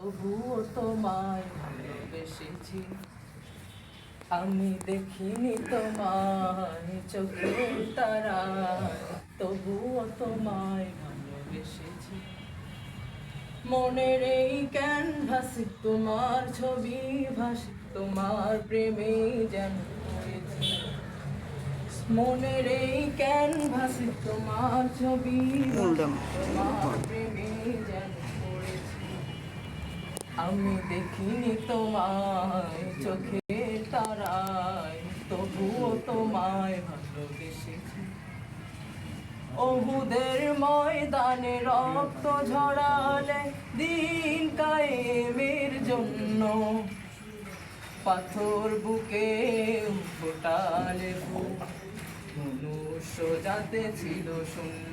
তবুও তোমায় ভালোবেসেছি। আমি দেখিনি তোমায় চোখের তারায়, তবুও তোমায় ভালোবেসেছি। মনের এই ক্যানভাসে তোমার ছবি ভাসে, তোমার প্রেমে যেন পড়েছি। মনের এই ক্যানভাসে তোমার ছবি ভাসে, তোমার প্রেমে যেন পড়েছি। আমি দেখিনি তোমায় চোখের তারায়, তবুও তোমায় ভালোবেসেছি। ওহুদের ময়দানে রক্ত ঝরালে দিন কায়েমের জন্য, পাথর বুকে ফোটালে ফুল, মনুষ্য জাতে ছিল শূন্য।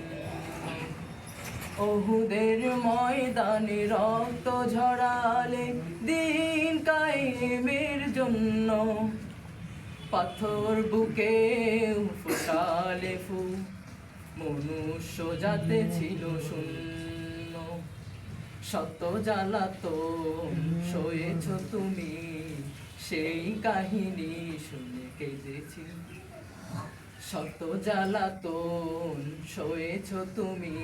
ওহুদের ময়দানে রক্ত ঝরালে দিন কায়েমের জন্য, পাথর বুকে ফোটালে ফুল, মনুষ্য জাতে ছিল শূন্য। শত জ্বালাতন সয়েছ তুমি, সেই কাহিনী শুনে কেঁদেছি। শত জ্বালাতন সয়েছ তুমি,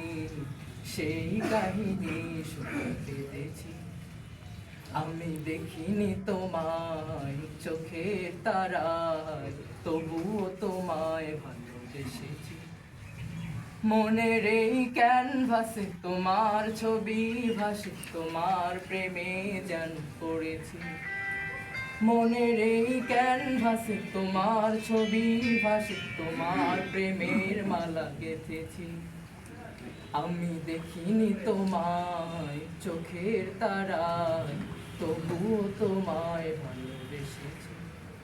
সেই কাহিনী শুনে কেঁদেছি। আমি দেখিনি তোমায় চোখের তারায়, তবুও তোমায় ভালোবেসেছি। মনের এই ক্যানভাসে তোমার ছবি ভাসে, তোমার প্রেমে যেন পড়েছি। মনের এই ক্যানভাসে তোমার ছবি ভাসে, তোমার প্রেমের মালা গেঁথেছি। আমি দেখিনি তোমায় চোখের তারায়, তবুও তোমায় ভালোবেসেছি।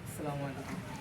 আসসালামু আলাইকুম।